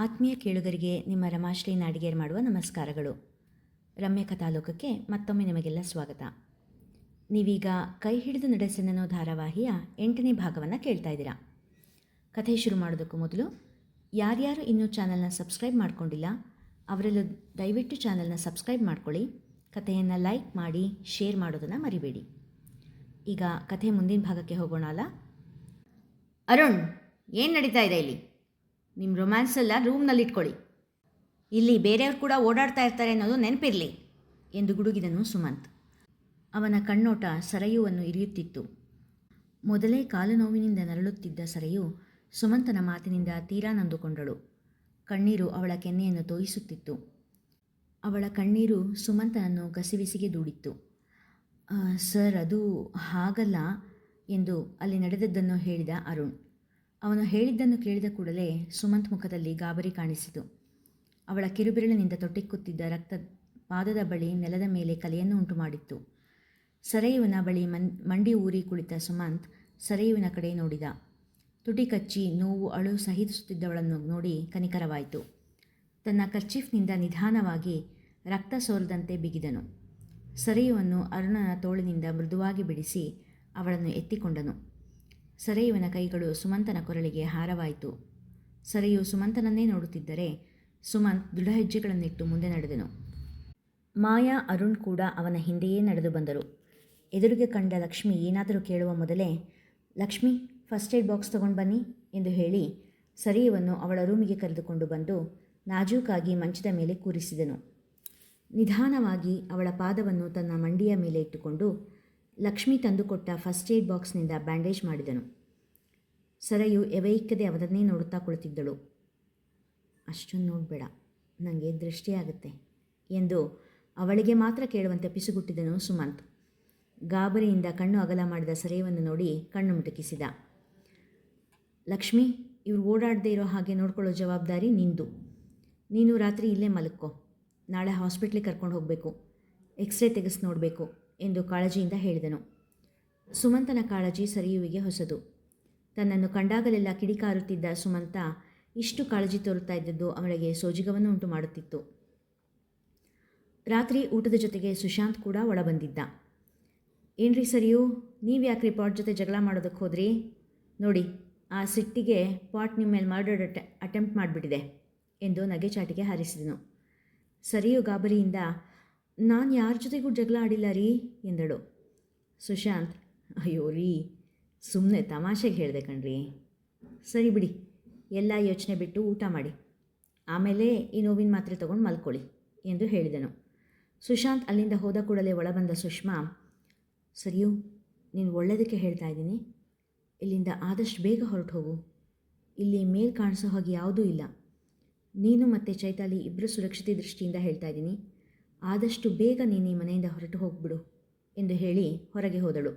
ಆತ್ಮೀಯ ಕೇಳುಗರಿಗೆ ನಿಮ್ಮ ರಮಾಶ್ರೀ ನಾಡಿಗೇರ್ ಮಾಡುವ ನಮಸ್ಕಾರಗಳು. ರಮ್ಯ ಕಥಾಲೋಕಕ್ಕೆ ಮತ್ತೊಮ್ಮೆ ನಿಮಗೆಲ್ಲ ಸ್ವಾಗತ. ನೀವೀಗ ಕೈ ಹಿಡಿದು ನಡೆಸೆನ್ನೋ ಧಾರಾವಾಹಿಯ 8ನೇ ಭಾಗವನ್ನು ಕೇಳ್ತಾ ಇದ್ದೀರಾ. ಕಥೆ ಶುರು ಮಾಡೋದಕ್ಕೂ ಮೊದಲು ಯಾರ್ಯಾರು ಇನ್ನೂ ಚಾನಲ್ನ ಸಬ್ಸ್ಕ್ರೈಬ್ ಮಾಡ್ಕೊಂಡಿಲ್ಲ ಅವರೆಲ್ಲೂ ದಯವಿಟ್ಟು ಚಾನಲ್ನ ಸಬ್ಸ್ಕ್ರೈಬ್ ಮಾಡ್ಕೊಳ್ಳಿ. ಕಥೆಯನ್ನು ಲೈಕ್ ಮಾಡಿ ಶೇರ್ ಮಾಡೋದನ್ನು ಮರಿಬೇಡಿ. ಈಗ ಕಥೆ ಮುಂದಿನ ಭಾಗಕ್ಕೆ ಹೋಗೋಣ ಅಲ್ಲ. ಅರುಣ್, ಏನು ನಡೀತಾ ಇದೆ ಇಲ್ಲಿ? ನಿಮ್ಮ ರೊಮ್ಯಾನ್ಸ್ ಎಲ್ಲ ರೂಮ್ನಲ್ಲಿ ಇಟ್ಕೊಳ್ಳಿ. ಇಲ್ಲಿ ಬೇರೆಯವರು ಕೂಡ ಓಡಾಡ್ತಾ ಇರ್ತಾರೆ ಅನ್ನೋದು ನೆನಪಿರಲಿ ಎಂದು ಗುಡುಗಿದನು ಸುಮಂತ್. ಅವನ ಕಣ್ಣೋಟ ಸರಯುವನ್ನು ಇರಿಯುತ್ತಿತ್ತು. ಮೊದಲೇ ಕಾಲು ನೋವಿನಿಂದ ನರಳುತ್ತಿದ್ದ ಸರಯು ಸುಮಂತನ ಮಾತಿನಿಂದ ತೀರಾ ನೊಂದುಕೊಂಡಳು. ಕಣ್ಣೀರು ಅವಳ ಕೆನ್ನೆಯನ್ನು ತೋಯಿಸುತ್ತಿತ್ತು. ಅವಳ ಕಣ್ಣೀರು ಸುಮಂತನನ್ನು ಗಸಿಬಿಸಿಗೆ ದೂಡಿತ್ತು. ಸರ್, ಅದು ಹಾಗಲ್ಲ ಎಂದು ಅಲ್ಲಿ ನಡೆದದ್ದನ್ನು ಹೇಳಿದ ಅರುಣ್. ಅವನು ಹೇಳಿದ್ದನ್ನು ಕೇಳಿದ ಕೂಡಲೇ ಸುಮಂತ್ ಮುಖದಲ್ಲಿ ಗಾಬರಿ ಕಾಣಿಸಿತು. ಅವಳ ಕಿರುಬೆರಳಿನಿಂದ ತೊಟ್ಟಿಕ್ಕುತ್ತಿದ್ದ ರಕ್ತ ಪಾದದ ಬಳಿ ನೆಲದ ಮೇಲೆ ಕಲೆಯನ್ನು ಉಂಟು ಮಾಡಿತ್ತು. ಸರಯುವಿನ ಬಳಿ ಮಂಡಿ ಊರಿ ಕುಳಿತ ಸುಮಂತ್ ಸರಯುವಿನ ಕಡೆ ನೋಡಿದ. ತುಟಿ ಕಚ್ಚಿ ನೋವು ಅಳು ಸಹಿಸುತ್ತಿದ್ದವಳನ್ನು ನೋಡಿ ಕನಿಕರವಾಯಿತು. ತನ್ನ ಕರ್ಚೀಫ್ನಿಂದ ನಿಧಾನವಾಗಿ ರಕ್ತ ಸೋರದಂತೆ ಬಿಗಿದನು. ಸರಯುವನ್ನು ಅರುಣನ ತೋಳಿನಿಂದ ಮೃದುವಾಗಿ ಬಿಡಿಸಿ ಅವಳನ್ನು ಎತ್ತಿಕೊಂಡನು. ಸರಯುವಿನ ಕೈಗಳು ಸುಮಂತನ ಕೊರಳಿಗೆ ಹಾರವಾಯಿತು. ಸರಯು ಸುಮಂತನನ್ನೇ ನೋಡುತ್ತಿದ್ದರೆ ಸುಮಂತ್ ದೃಢ ಹೆಜ್ಜೆಗಳನ್ನಿಟ್ಟು ಮುಂದೆ ನಡೆದನು. ಮಾಯಾ, ಅರುಣ್ ಕೂಡ ಅವನ ಹಿಂದೆಯೇ ನಡೆದು ಬಂದರು. ಎದುರಿಗೆ ಕಂಡ ಲಕ್ಷ್ಮಿ ಏನಾದರೂ ಕೇಳುವ ಮೊದಲೇ, ಲಕ್ಷ್ಮಿ, ಫಸ್ಟ್ ಏಡ್ ಬಾಕ್ಸ್ ತಗೊಂಡು ಬನ್ನಿ ಎಂದು ಹೇಳಿ ಸರಯುವನ್ನು ಅವಳ ರೂಮಿಗೆ ಕರೆದುಕೊಂಡು ಬಂದು ನಾಜೂಕಾಗಿ ಮಂಚದ ಮೇಲೆ ಕೂರಿಸಿದನು. ನಿಧಾನವಾಗಿ ಅವಳ ಪಾದವನ್ನು ತನ್ನ ಮಂಡಿಯ ಮೇಲೆ ಇಟ್ಟುಕೊಂಡು ಲಕ್ಷ್ಮಿ ತಂದುಕೊಟ್ಟ ಫಸ್ಟ್ ಏಡ್ ಬಾಕ್ಸ್ನಿಂದ ಬ್ಯಾಂಡೇಜ್ ಮಾಡಿದನು. ಸರಯು ಎವೆಯಿಕ್ಕದೆ ಅವನನ್ನೇ ನೋಡುತ್ತಾ ಕುಳಿತಿದ್ದಳು. ಅಷ್ಟೊಂದು ನೋಡಬೇಡ, ನನಗೆ ದೃಷ್ಟಿಯಾಗುತ್ತೆ ಎಂದು ಅವಳಿಗೆ ಮಾತ್ರ ಕೇಳುವಂತೆ ಪಿಸುಗುಟ್ಟಿದನು ಸುಮಂತ್. ಗಾಬರಿಯಿಂದ ಕಣ್ಣು ಅಗಲ ಮಾಡಿದ ಸರಯುವನ್ನು ನೋಡಿ ಕಣ್ಣು ಮಿಟುಕಿಸಿದ. ಲಕ್ಷ್ಮಿ, ಇವ್ರು ಓಡಾಡದೇ ಇರೋ ಹಾಗೆ ನೋಡ್ಕೊಳ್ಳೋ ಜವಾಬ್ದಾರಿ ನಿಂದು. ನೀನು ರಾತ್ರಿ ಇಲ್ಲೇ ಮಲಕ್ಕೋ. ನಾಳೆ ಹಾಸ್ಪಿಟ್ಲಿಗೆ ಕರ್ಕೊಂಡು ಹೋಗಬೇಕು, ಎಕ್ಸ್ರೇ ತೆಗೆಸಿ ನೋಡಬೇಕು ಎಂದು ಕಾಳಜಿಯಿಂದ ಹೇಳಿದನು. ಸುಮಂತನ ಕಾಳಜಿ ಸರಯುವಿಗೆ ಹೊಸದು. ತನ್ನನ್ನು ಕಂಡಾಗಲೆಲ್ಲ ಕಿಡಿಕಾರುತ್ತಿದ್ದ ಸುಮಂತ ಇಷ್ಟು ಕಾಳಜಿ ತೋರುತ್ತಾ ಇದ್ದದ್ದು ಅವಳಿಗೆ ಸೋಜಿಗವನ್ನು ಉಂಟು ಮಾಡುತ್ತಿತ್ತು. ರಾತ್ರಿ ಊಟದ ಜೊತೆಗೆ ಸುಶಾಂತ್ ಕೂಡ ಒಳಬಂದಿದ್ದ. ಏನ್ರಿ ಸರಿಯು, ನೀವು ಯಾಕ್ರಿ ಪಾಟ್ ಜೊತೆ ಜಗಳ ಮಾಡೋದಕ್ಕೆ ಹೋದ್ರಿ? ನೋಡಿ, ಆ ಸಿಟ್ಟಿಗೆ ಪಾಟ್ ನಿಮ್ಮ ಮೇಲೆ ಮರ್ಡರ್ ಅಟೆಂಪ್ಟ್ ಮಾಡಿಬಿಟ್ಟಿದೆ ಎಂದು ನಗೆಚಾಟಿಗೆ ಹಾರಿಸಿದನು. ಸರಿಯು ಗಾಬರಿಯಿಂದ, ನಾನು ಯಾರ ಜೊತೆಗೂ ಜಗಳ ಆಡಿಲ್ಲ ರೀ ಎಂದಳು. ಸುಶಾಂತ್, ಅಯ್ಯೋ ರೀ, ಸುಮ್ಮನೆ ತಮಾಷೆಗೆ ಹೇಳಿದೆ ಕಣ್ರಿ. ಸರಿ ಬಿಡಿ, ಎಲ್ಲ ಯೋಚನೆ ಬಿಟ್ಟು ಊಟ ಮಾಡಿ, ಆಮೇಲೆ ಈ ನೋವಿನ ಮಾತ್ರೆ ತೊಗೊಂಡು ಮಲ್ಕೊಳ್ಳಿ ಎಂದು ಹೇಳಿದನು. ಸುಶಾಂತ್ ಅಲ್ಲಿಂದ ಹೋದ ಕೂಡಲೇ ಒಳಬಂದ ಸುಷ್ಮಾ, ಸರಿಯು, ನೀನು ಒಳ್ಳೆಯದಕ್ಕೆ ಹೇಳ್ತಾ ಇದ್ದೀನಿ, ಇಲ್ಲಿಂದ ಆದಷ್ಟು ಬೇಗ ಹೊರಟು ಹೋಗು. ಇಲ್ಲಿ ಮೇಲ್ ಕಾಣಿಸೋ ಹಾಗೆ ಯಾವುದೂ ಇಲ್ಲ. ನೀನು ಮತ್ತು ಚೈತಾಲಿ ಇಬ್ಬರು ಸುರಕ್ಷತೆ ದೃಷ್ಟಿಯಿಂದ ಹೇಳ್ತಾ ಇದ್ದೀನಿ, ಆದಷ್ಟು ಬೇಗ ನೀನು ಈ ಮನೆಯಿಂದ ಹೊರಟು ಹೋಗ್ಬಿಡು ಎಂದು ಹೇಳಿ ಹೊರಗೆ ಹೋದಳು.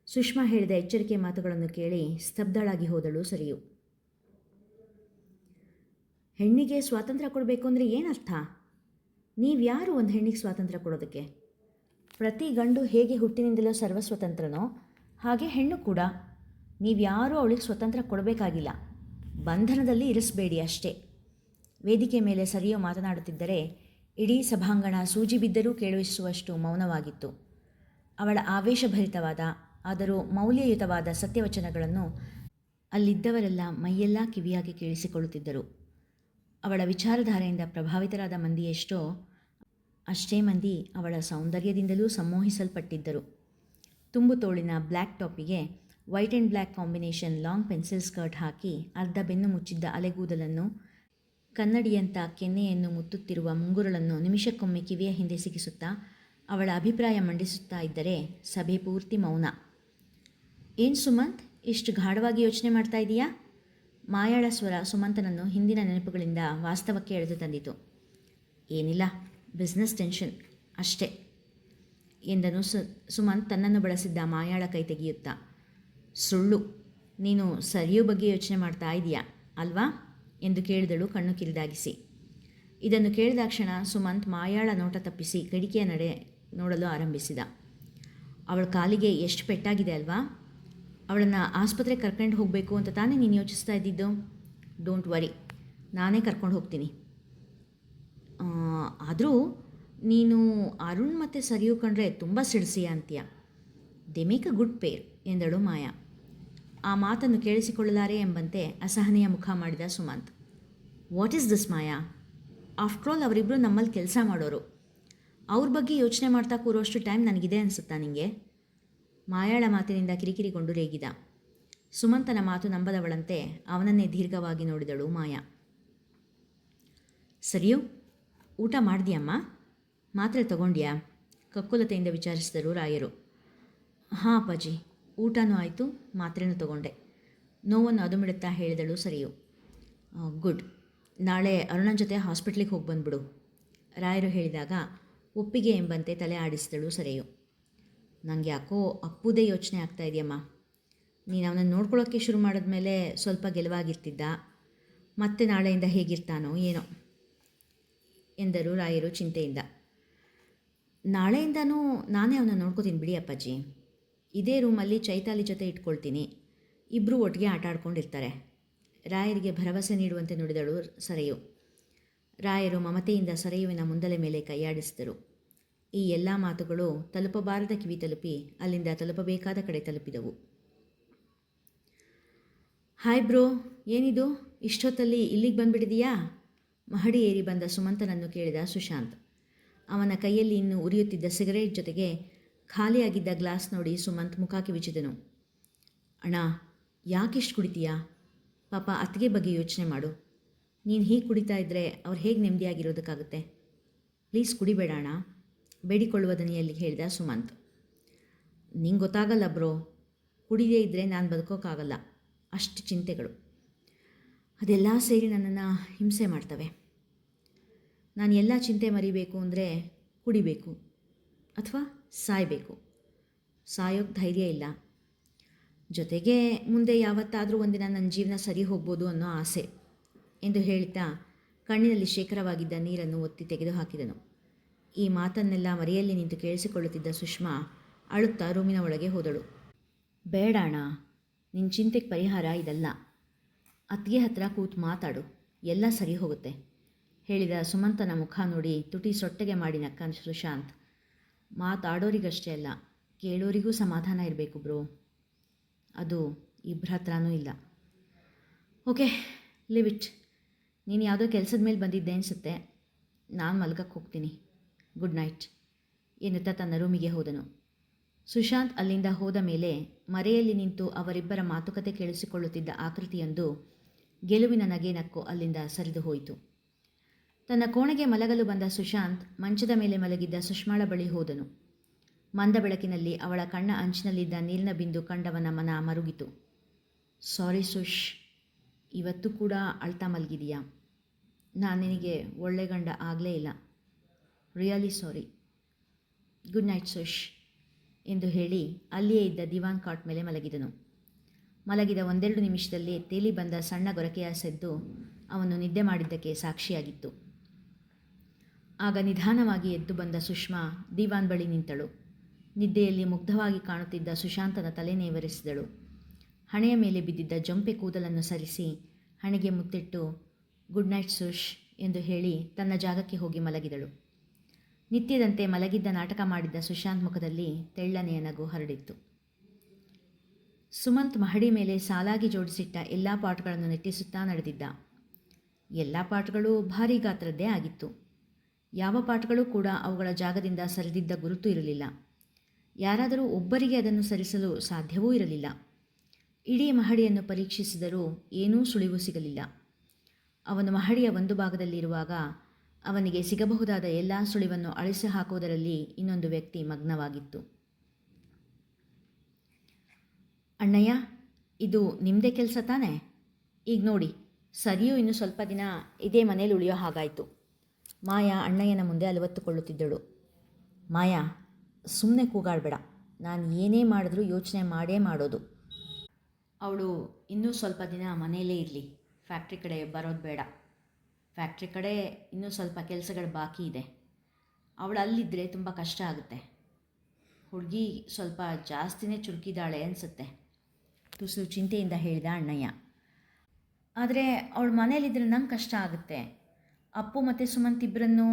ಸುಷ್ಮಾ ಹೇಳಿದ ಎಚ್ಚರಿಕೆ ಮಾತುಗಳನ್ನು ಕೇಳಿ ಸ್ತಬ್ಧಳಾಗಿ ಹೋದಳು ಸರಿಯು. ಹೆಣ್ಣಿಗೆ ಸ್ವಾತಂತ್ರ್ಯ ಕೊಡಬೇಕು ಅಂದರೆ ಏನರ್ಥ? ನೀವ್ಯಾರು ಒಂದು ಹೆಣ್ಣಿಗೆ ಸ್ವಾತಂತ್ರ್ಯ ಕೊಡೋದಕ್ಕೆ? ಪ್ರತಿ ಗಂಡು ಹೇಗೆ ಹುಟ್ಟಿನಿಂದಲೂ ಸರ್ವಸ್ವತಂತ್ರನೋ ಹಾಗೆ ಹೆಣ್ಣು ಕೂಡ. ನೀವ್ಯಾರೂ ಅವಳಿಗೆ ಸ್ವತಂತ್ರ ಕೊಡಬೇಕಾಗಿಲ್ಲ, ಬಂಧನದಲ್ಲಿ ಇರಿಸಬೇಡಿ ಅಷ್ಟೇ. ವೇದಿಕೆ ಮೇಲೆ ಸರಿಯು ಮಾತನಾಡುತ್ತಿದ್ದರೆ ಇಡೀ ಸಭಾಂಗಣ ಸೂಜಿ ಬಿದ್ದರೂ ಕೇಳಿಸುವಷ್ಟು ಮೌನವಾಗಿತ್ತು. ಅವಳ ಆವೇಶಭರಿತವಾದ ಆದರೂ ಮೌಲ್ಯಯುತವಾದ ಸತ್ಯವಚನಗಳನ್ನು ಅಲ್ಲಿದ್ದವರೆಲ್ಲ ಮೈಯೆಲ್ಲ ಕಿವಿಯಾಗಿ ಕೇಳಿಸಿಕೊಳ್ಳುತ್ತಿದ್ದರು. ಅವಳ ವಿಚಾರಧಾರೆಯಿಂದ ಪ್ರಭಾವಿತರಾದ ಮಂದಿ ಎಷ್ಟೋ, ಅಷ್ಟೇ ಮಂದಿ ಅವಳ ಸೌಂದರ್ಯದಿಂದಲೂ ಸಂಮೋಹಿಸಲ್ಪಟ್ಟಿದ್ದರು. ತುಂಬು ತೋಳಿನ ಬ್ಲ್ಯಾಕ್ ಟಾಪಿಗೆ white and black combination long pencil skirt ಹಾಕಿ ಅರ್ಧ ಬೆನ್ನು ಮುಚ್ಚಿದ್ದ ಅಲೆಗೂದಲನ್ನು, ಕನ್ನಡಿಯಂಥ ಕೆನ್ನೆಯನ್ನು ಮುತ್ತುತ್ತಿರುವ ಮುಂಗುರುಳನ್ನು ನಿಮಿಷಕ್ಕೊಮ್ಮೆ ಕಿವಿಯ ಹಿಂದೆ ಸಿಗಿಸುತ್ತಾ ಅವಳ ಅಭಿಪ್ರಾಯ ಮಂಡಿಸುತ್ತಾ ಇದ್ದರೆ ಸಭೆ ಪೂರ್ತಿ ಮೌನ. ಏನು ಸುಮಂತ್, ಇಷ್ಟು ಗಾಢವಾಗಿ ಯೋಚನೆ ಮಾಡ್ತಾ ಇದೀಯಾ? ಮಾಯಾಳ ಸ್ವರ ಸುಮಂತನನ್ನು ಹಿಂದಿನ ನೆನಪುಗಳಿಂದ ವಾಸ್ತವಕ್ಕೆ ಎಳೆದು ತಂದಿತು. ಏನಿಲ್ಲ, ಬಿಸ್ನೆಸ್ ಟೆನ್ಷನ್ ಅಷ್ಟೇ ಎಂದನು ಸುಮಂತ್ ತನ್ನನ್ನು ಬಳಸಿದ್ದ ಮಾಯಾಳ ಕೈ ತೆಗೆಯುತ್ತಾ. ಸುಳ್ಳು, ನೀನು ಸರಿಯೋ ಬಗ್ಗೆ ಯೋಚನೆ ಮಾಡ್ತಾ ಇದೀಯಾ ಅಲ್ವಾ ಎಂದು ಕೇಳಿದಳು ಕಣ್ಣು ಕಿರಿದಾಗಿಸಿ. ಇದನ್ನು ಕೇಳಿದಾಕ್ಷಣ ಸುಮಂತ್ ಮಾಯಾಳ ನೋಟ ತಪ್ಪಿಸಿ ಕಿಡಿಕಿಯ ನಡೆ ನೋಡಲು ಆರಂಭಿಸಿದ. ಅವಳ ಕಾಲಿಗೆ ಎಷ್ಟು ಪೆಟ್ಟಾಗಿದೆ ಅಲ್ವಾ? ಅವಳನ್ನು ಆಸ್ಪತ್ರೆಗೆ ಕರ್ಕೊಂಡು ಹೋಗಬೇಕು ಅಂತ ತಾನೇ ನೀನು ಯೋಚಿಸ್ತಾ ಇದ್ದಿದ್ದು? ಡೋಂಟ್ ವರಿ, ನಾನೇ ಕರ್ಕೊಂಡು ಹೋಗ್ತೀನಿ. ಆದರೂ ನೀನು ಅರುಣ್ ಮತ್ತು ಸರಿಯು ಕಂಡ್ರೆ ತುಂಬ ಸಿಡಿಸಿಯ ಅಂತೀಯ. ದೆ ಮೇಕ್ ಅ ಗುಡ್ ಪೇರ್ ಎಂದಳು ಮಾಯಾ. ಆ ಮಾತನ್ನು ಕೇಳಿಸಿಕೊಳ್ಳಲಾರೆ ಎಂಬಂತೆ ಅಸಹನೆಯ ಮುಖ ಮಾಡಿದ Sumanth. What is this Maya? After all ಅವರಿಬ್ಬರು ನಮ್ಮಲ್ಲಿ ಕೆಲಸ ಮಾಡೋರು. ಅವ್ರ ಬಗ್ಗೆ ಯೋಚನೆ ಮಾಡ್ತಾ ಕೂರೋಷ್ಟು ಟೈಮ್ ನನಗಿದೆ ಅನಿಸುತ್ತಾ ನಿಮಗೆ? ಮಾಯಾಳ ಮಾತಿನಿಂದ ಕಿರಿಕಿರಿಗೊಂಡು ರೇಗಿದ. ಸುಮಂತನ ಮಾತು ನಂಬದವಳಂತೆ ಅವನನ್ನೇ ದೀರ್ಘವಾಗಿ ನೋಡಿದಳು ಮಾಯಾ. ಸರಿಯೋ, ಊಟ ಮಾಡಿದ್ಯಮ್ಮ? ಮಾತ್ರೆ ತಗೊಂಡ್ಯಾ? ಕಕ್ಕುಲತೆಯಿಂದ ವಿಚಾರಿಸಿದರು ರಾಯರು. ಹಾಂ ಅಪ್ಪಾಜಿ, ಊಟನೂ ಆಯಿತು, ಮಾತ್ರೆನೂ ತಗೊಂಡೆ. ನೋವನ್ನು ಅದುಮಿಡುತ್ತಾ ಹೇಳಿದಳು ಸರಿಯು. ಗುಡ್. ನಾಳೆ ಅರುಣನ ಜೊತೆ ಹಾಸ್ಪಿಟ್ಲಿಗೆ ಹೋಗಿ ಬಂದುಬಿಡು, ರಾಯರು ಹೇಳಿದಾಗ ಒಪ್ಪಿಗೆ ಎಂಬಂತೆ ತಲೆ ಆಡಿಸಿದಳು ಸರಿಯು. ನನಗೆ ಯಾಕೋ ಅಪ್ಪುದೇ ಯೋಚನೆ ಆಗ್ತಾ ಇದೆಯಮ್ಮ. ನೀನು ಅವನನ್ನು ನೋಡ್ಕೊಳ್ಳೋಕ್ಕೆ ಶುರು ಮಾಡಿದ್ಮೇಲೆ ಸ್ವಲ್ಪ ಗೆಲುವಾಗಿರ್ತಿದ್ದ, ಮತ್ತೆ ನಾಳೆಯಿಂದ ಹೇಗಿರ್ತಾನೋ ಏನೋ ಎಂದರು ರಾಯರು ಚಿಂತೆಯಿಂದ. ನಾಳೆಯಿಂದನೂ ನಾನೇ ಅವನ ನೋಡ್ಕೋತೀನಿ ಬಿಡಿ ಅಪ್ಪಾಜಿ. ಇದೇ ರೂಮಲ್ಲಿ ಚೈತಾಲಿ ಜೊತೆ ಇಟ್ಕೊಳ್ತೀನಿ, ಇಬ್ಬರು ಒಟ್ಟಿಗೆ ಆಟ ಆಡ್ಕೊಂಡಿರ್ತಾರೆ. ರಾಯರಿಗೆ ಭರವಸೆ ನೀಡುವಂತೆ ನುಡಿದಳು ಸರೆಯು. ರಾಯರು ಮಮತೆಯಿಂದ ಸರೆಯುವಿನ ಮುಂದಲೆ ಮೇಲೆ ಕೈಯಾಡಿಸಿದರು. ಈ ಎಲ್ಲ ಮಾತುಗಳು ತಲುಪಬಾರದ ಕಿವಿ ತಲುಪಿ ಅಲ್ಲಿಂದ ತಲುಪಬೇಕಾದ ಕಡೆ ತಲುಪಿದವು. ಹಾಯ್ ಬ್ರೋ, ಏನಿದು ಇಷ್ಟೊತ್ತಲ್ಲಿ ಇಲ್ಲಿಗೆ ಬಂದುಬಿಟ್ಟಿದೆಯಾ? ಮಹಡಿ ಏರಿ ಬಂದ ಸುಮಂತನನ್ನು ಕೇಳಿದ ಸುಶಾಂತ್. ಅವನ ಕೈಯಲ್ಲಿ ಇನ್ನೂ ಉರಿಯುತ್ತಿದ್ದ ಸಿಗರೇಟ್ ಜೊತೆಗೆ ಖಾಲಿಯಾಗಿದ್ದ ಗ್ಲಾಸ್ ನೋಡಿ ಸುಮಂತ್ ಮುಖ ಕಿವಿಚಿದನು. ಅಣ್ಣ, ಯಾಕಿಷ್ಟು ಕುಡಿತೀಯಾ? ಪಾಪ ಅತ್ತಿಗೆ ಬಗ್ಗೆ ಯೋಚನೆ ಮಾಡು. ನೀನು ಹೀಗೆ ಕುಡಿತಾ ಇದ್ದರೆ ಅವ್ರು ಹೇಗೆ ನೆಮ್ಮದಿಯಾಗಿರೋದಕ್ಕಾಗುತ್ತೆ? ಪ್ಲೀಸ್ ಕುಡಿಬೇಡ ಅಣ್ಣ, ಬೇಡಿಕೊಳ್ಳುವ ದನಿಯಲ್ಲಿ ಹೇಳಿದ ಸುಮಂತ್. ನಿಂಗೆ ಗೊತ್ತಾಗಲ್ಲ ಬ್ರೋ, ಕುಡಿದೇ ಇದ್ದರೆ ನಾನು ಬದುಕೋಕ್ಕಾಗಲ್ಲ, ಅಷ್ಟು ಚಿಂತೆಗಳು. ಅದೆಲ್ಲ ಸೇರಿ ನನ್ನನ್ನು ಹಿಂಸೆ ಮಾಡ್ತವೆ. ನಾನು ಎಲ್ಲ ಚಿಂತೆ ಮರಿಬೇಕು ಅಂದರೆ ಕುಡಿಬೇಕು ಅಥವಾ ಸಾಯಬೇಕು. ಸಾಯೋಕ್ಕೆ ಧೈರ್ಯ ಇಲ್ಲ. ಜೊತೆಗೆ ಮುಂದೆ ಯಾವತ್ತಾದರೂ ಒಂದಿನ ನನ್ನ ಜೀವನ ಸರಿ ಹೋಗ್ಬೋದು ಅನ್ನೋ ಆಸೆ ಎಂದು ಹೇಳ್ತಾ ಕಣ್ಣಿನಲ್ಲಿ ಶೇಖರವಾಗಿದ್ದ ನೀರನ್ನು ಒತ್ತಿ ತೆಗೆದುಹಾಕಿದನು. ಈ ಮಾತನ್ನೆಲ್ಲ ಮರೆಯಲ್ಲಿ ನಿಂತು ಕೇಳಿಸಿಕೊಳ್ಳುತ್ತಿದ್ದ ಸುಷ್ಮಾ ಅಳುತ್ತಾ ರೂಮಿನ ಒಳಗೆ ಹೋದಳು. ಬೇಡ ಅಣ್ಣ, ನಿನ್ನ ಚಿಂತೆಗೆ ಪರಿಹಾರ ಇದಲ್ಲ. ಅತ್ತಿಗೆ ಹತ್ರ ಕೂತು ಮಾತಾಡು, ಎಲ್ಲ ಸರಿ ಹೋಗುತ್ತೆ ಹೇಳಿದ ಸುಮಂತನ ಮುಖ ನೋಡಿ ತುಟಿ ಸೊಟ್ಟಗೆ ಮಾಡಿ ನಕ್ಕ ಸುಶಾಂತ್. ಮಾತಾಡೋರಿಗಷ್ಟೇ ಅಲ್ಲ, ಕೇಳೋರಿಗೂ ಸಮಾಧಾನ ಇರಬೇಕು ಬ್ರೋ. ಅದು ಇಬ್ಬರ ಹತ್ರನೂ ಇಲ್ಲ. Okay, leave it. ನೀನು ಯಾವುದೋ ಕೆಲಸದ ಮೇಲೆ ಬಂದಿದ್ದೆ ಅನಿಸುತ್ತೆ. ನಾನು ಮಲ್ಗಕ್ಕೆ ಹೋಗ್ತೀನಿ. ಗುಡ್ ನೈಟ್ ಎನ್ನುತ್ತಾ ತನ್ನ ರೂಮಿಗೆ ಹೋದನು. ಸುಶಾಂತ್ ಅಲ್ಲಿಂದ ಹೋದ ಮೇಲೆ ಮರೆಯಲ್ಲಿ ನಿಂತು ಅವರಿಬ್ಬರ ಮಾತುಕತೆ ಕೇಳಿಸಿಕೊಳ್ಳುತ್ತಿದ್ದ ಆಕೃತಿಯೊಂದು ಗೆಲುವಿನ ನಗೆ ನಕ್ಕು ಅಲ್ಲಿಂದ ಸರಿದು ಹೋಯಿತು. ತನ್ನ ಕೋಣೆಗೆ ಮಲಗಲು ಬಂದ ಸುಶಾಂತ್ ಮಂಚದ ಮೇಲೆ ಮಲಗಿದ್ದ ಸುಷ್ಮಾಳ ಬಳಿ ಹೋದನು. ಮಂದ ಬೆಳಕಿನಲ್ಲಿ ಅವಳ ಕಣ್ಣ ಅಂಚಿನಲ್ಲಿದ್ದ ನೀರಿನ ಬಿಂದು ಕಂಡವನ ಮನ ಮರುಗಿತು. ಸಾರಿ ಸುಶ್, ಇವತ್ತು ಕೂಡ ಅಳ್ತಾ ಮಲಗಿದೀಯಾ? ನಾನು ನಿನಗೆ ಒಳ್ಳೆ ಗಂಡ ಆಗಲೇ ಇಲ್ಲ. Really sorry. Good night Sush ಎಂದು ಹೇಳಿ ಅಲ್ಲಿಯೇ ಇದ್ದ ದಿವಾನ್ ಕಾಟ್ ಮೇಲೆ ಮಲಗಿದನು. ಮಲಗಿದ ಒಂದೆರಡು ನಿಮಿಷದಲ್ಲಿ ತೇಲಿ ಬಂದ ಸಣ್ಣ ಗೊರಕೆಯ ಸೆದ್ದು ಅವನು ನಿದ್ದೆ ಮಾಡಿದ್ದಕ್ಕೆ ಸಾಕ್ಷಿಯಾಗಿತ್ತು. ಆಗ ನಿಧಾನವಾಗಿ ಎದ್ದು ಬಂದ ಸುಷ್ಮಾ ದಿವಾನ್ ಬಳಿ ನಿಂತಳು. ನಿದ್ದೆಯಲ್ಲಿ ಮುಗ್ಧವಾಗಿ ಕಾಣುತ್ತಿದ್ದ ಸುಶಾಂತನ ತಲೆ ನೇವರಿಸಿದಳು. ಹಣೆಯ ಮೇಲೆ ಬಿದ್ದಿದ್ದ ಜಂಪೆ ಕೂದಲನ್ನು ಸರಿಸಿ ಹಣೆಗೆ ಮುತ್ತಿಟ್ಟು ಗುಡ್ ನೈಟ್ ಸುಶ್ ಎಂದು ಹೇಳಿ ತನ್ನ ಜಾಗಕ್ಕೆ ಹೋಗಿ ಮಲಗಿದಳು. ನಿತ್ಯದಂತೆ ಮಲಗಿದ್ದ ನಾಟಕ ಮಾಡಿದ್ದ ಸುಶಾಂತ್ ಮುಖದಲ್ಲಿ ತೆಳ್ಳನೆಯ ನಗು ಹರಡಿತ್ತು. ಸುಮಂತ್ ಮಹಡಿ ಮೇಲೆ ಸಾಲಾಗಿ ಜೋಡಿಸಿಟ್ಟ ಎಲ್ಲ ಪಾಟ್ಗಳನ್ನು ನೆಟ್ಟಿಸುತ್ತಾ ನಡೆದಿದ್ದ. ಎಲ್ಲ ಪಾಟ್ಗಳು ಭಾರೀ ಗಾತ್ರದ್ದೇ ಆಗಿತ್ತು. ಯಾವ ಪಾಟ್ಗಳು ಕೂಡ ಅವುಗಳ ಜಾಗದಿಂದ ಸರಿದಿದ್ದ ಗುರುತು ಇರಲಿಲ್ಲ. ಯಾರಾದರೂ ಒಬ್ಬರಿಗೆ ಅದನ್ನು ಸರಿಸಲು ಸಾಧ್ಯವೂ ಇರಲಿಲ್ಲ. ಇಡೀ ಮಹಡಿಯನ್ನು ಪರೀಕ್ಷಿಸಿದರೂ ಏನೂ ಸುಳಿವು ಸಿಗಲಿಲ್ಲ. ಅವನು ಮಹಡಿಯ ಒಂದು ಭಾಗದಲ್ಲಿರುವಾಗ ಅವನಿಗೆ ಸಿಗಬಹುದಾದ ಎಲ್ಲ ಸುಳಿವನ್ನು ಅಳಿಸಿ ಹಾಕುವುದರಲ್ಲಿ ಇನ್ನೊಂದು ವ್ಯಕ್ತಿ ಮಗ್ನವಾಗಿತ್ತು. ಅಣ್ಣಯ್ಯ, ಇದು ನಿಮ್ಮದೇ ಕೆಲಸ ತಾನೇ? ಈಗ ನೋಡಿ, ಸರಿಯೂ ಇನ್ನು ಸ್ವಲ್ಪ ದಿನ ಇದೇ ಮನೇಲಿ ಉಳಿಯೋ ಹಾಗಾಯಿತು. ಮಾಯಾ ಅಣ್ಣಯ್ಯನ ಮುಂದೆ ಅಲವತ್ತುಕೊಳ್ಳುತ್ತಿದ್ದಳು. ಮಾಯಾ, ಸುಮ್ಮನೆ ಕೂಗಾಡಬೇಡ. ನಾನು ಏನೇ ಮಾಡಿದ್ರೂ ಯೋಚನೆ ಮಾಡೇ ಮಾಡೋದು. ಅವಳು ಇನ್ನೂ ಸ್ವಲ್ಪ ದಿನ ಮನೆಯಲ್ಲೇ ಇರಲಿ, ಫ್ಯಾಕ್ಟ್ರಿ ಕಡೆ ಬರೋದು ಬೇಡ. ಫ್ಯಾಕ್ಟ್ರಿ ಕಡೆ ಇನ್ನೂ ಸ್ವಲ್ಪ ಕೆಲಸಗಳು ಬಾಕಿ ಇದೆ. ಅವಳು ಅಲ್ಲಿದ್ದರೆ ತುಂಬ ಕಷ್ಟ ಆಗುತ್ತೆ. ಹುಡುಗಿ ಸ್ವಲ್ಪ ಜಾಸ್ತಿನೇ ಚುರುಕಿದ್ದಾಳೆ ಅನಿಸುತ್ತೆ, ತುಸು ಚಿಂತೆಯಿಂದ ಹೇಳಿದ ಅಣ್ಣಯ್ಯ. ಆದರೆ ಅವಳ ಮನೇಲಿದ್ದರೆ ನಂಗೆ ಕಷ್ಟ ಆಗುತ್ತೆ. ಅಪ್ಪು ಮತ್ತು ಸುಮಂತ್ ಇಬ್ಬರನ್ನು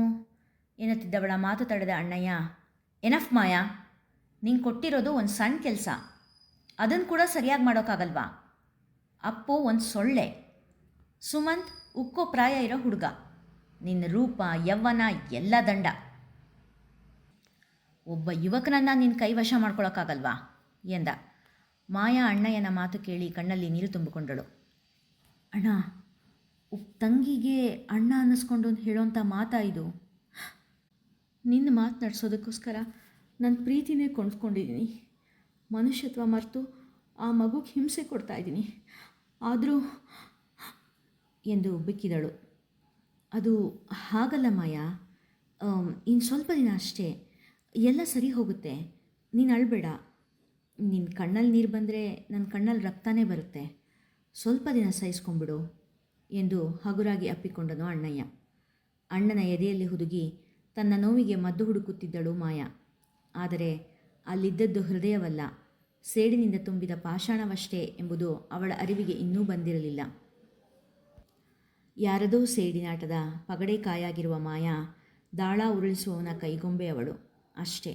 ಎನ್ನುತ್ತಿದ್ದವಳ ಮಾತು ತಡೆದ ಅಣ್ಣಯ್ಯ, ಎನಫ್ ಮಾಯಾ, ನಿಂಗೆ ಕೊಟ್ಟಿರೋದು ಒಂದು ಸಣ್ಣ ಕೆಲಸ, ಅದನ್ನು ಕೂಡ ಸರಿಯಾಗಿ ಮಾಡೋಕ್ಕಾಗಲ್ವಾ? ಅಪ್ಪು ಒಂದು ಸೊಳ್ಳೆ, ಸುಮಂತ್ ಉಕ್ಕೋ ಪ್ರಾಯ ಇರೋ ಹುಡುಗ, ನಿನ್ನ ರೂಪ ಯವ್ವನ ಎಲ್ಲ ದಂಡ. ಒಬ್ಬ ಯುವಕನನ್ನು ನಿನ್ನ ಕೈವಶ ಮಾಡ್ಕೊಳಕ್ಕಾಗಲ್ವಾ ಎಂದ. ಮಾಯಾ ಅಣ್ಣಯ್ಯನ ಮಾತು ಕೇಳಿ ಕಣ್ಣಲ್ಲಿ ನೀರು ತುಂಬಿಕೊಂಡಳು. ಅಣ್ಣ, ತಂಗಿಗೆ ಅಣ್ಣ ಅನ್ನಿಸ್ಕೊಂಡು ಹೇಳೋಂಥ ಮಾತಾ ಇದು? ನಿನ್ನ ಮಾತು ನಡೆಸೋದಕ್ಕೋಸ್ಕರ ನನ್ನ ಪ್ರೀತಿನೇ ಕೊಂಡ್ಕೊಂಡಿದ್ದೀನಿ. ಮನುಷ್ಯತ್ವ ಮರೆತು ಆ ಮಗುಗೆ ಹಿಂಸೆ ಕೊಡ್ತಾಯಿದ್ದೀನಿ. ಆದರೂ ಎಂದು ಬಿಕ್ಕಿದಳು. ಅದು ಹಾಗಲ್ಲ ಮಾಯಾ, ಇನ್ನು ಸ್ವಲ್ಪ ದಿನ ಅಷ್ಟೇ, ಎಲ್ಲ ಸರಿ ಹೋಗುತ್ತೆ. ನೀನು ಅಳಬೇಡ. ನಿನ್ನ ಕಣ್ಣಲ್ಲಿ ನೀರು ಬಂದರೆ ನನ್ನ ಕಣ್ಣಲ್ಲಿ ರಕ್ತನೇ ಬರುತ್ತೆ. ಸ್ವಲ್ಪ ದಿನ ಸಹಿಸ್ಕೊಂಬಿಡು ಎಂದು ಹಗುರಾಗಿ ಅಪ್ಪಿಕೊಂಡನು ಅಣ್ಣಯ್ಯ. ಅಣ್ಣನ ಎದೆಯಲ್ಲಿ ಹುದುಗಿ ತನ್ನ ನೋವಿಗೆ ಮದ್ದು ಹುಡುಕುತ್ತಿದ್ದಳು ಮಾಯಾ. ಆದರೆ ಅಲ್ಲಿದ್ದದ್ದು ಹೃದಯವಲ್ಲ, ಸೇಡಿನಿಂದ ತುಂಬಿದ ಪಾಷಾಣವಷ್ಟೇ ಎಂಬುದು ಅವಳ ಅರಿವಿಗೆ ಇನ್ನೂ ಬಂದಿರಲಿಲ್ಲ. ಯಾರದೋ ಸೇಡಿನಾಟದ ಪಗಡೆಕಾಯಾಗಿರುವ ಮಾಯಾ ದಾಳ ಉರುಳಿಸುವವನ ಕೈಗೊಂಬೆ ಅವಳು, ಅಷ್ಟೇ.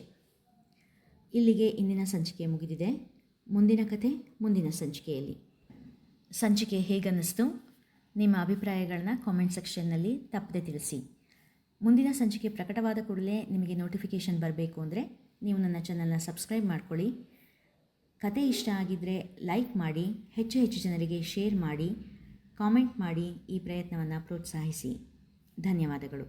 ಇಲ್ಲಿಗೆ ಇಂದಿನ ಸಂಚಿಕೆ ಮುಗಿದಿದೆ. ಮುಂದಿನ ಕಥೆ ಮುಂದಿನ ಸಂಚಿಕೆಯಲ್ಲಿ. ಸಂಚಿಕೆ ಹೇಗನ್ನಿಸ್ತು? ನಿಮ್ಮ ಅಭಿಪ್ರಾಯಗಳನ್ನ ಕಾಮೆಂಟ್ ಸೆಕ್ಷನ್ನಲ್ಲಿ ತಪ್ಪದೆ ತಿಳಿಸಿ. ಮುಂದಿನ ಸಂಚಿಕೆ ಪ್ರಕಟವಾದ ಕೂಡಲೇ ನಿಮಗೆ ನೋಟಿಫಿಕೇಷನ್ ಬರಬೇಕು ಅಂದರೆ ನೀವು ನನ್ನ ಚಾನಲ್ನ ಸಬ್ಸ್ಕ್ರೈಬ್ ಮಾಡ್ಕೊಳ್ಳಿ. ಕತೆ ಇಷ್ಟ ಆಗಿದ್ದರೆ ಲೈಕ್ ಮಾಡಿ, ಹೆಚ್ಚು ಹೆಚ್ಚು ಜನರಿಗೆ ಶೇರ್ ಮಾಡಿ, ಕಾಮೆಂಟ್ ಮಾಡಿ ಈ ಪ್ರಯತ್ನವನ್ನು ಪ್ರೋತ್ಸಾಹಿಸಿ. ಧನ್ಯವಾದಗಳು.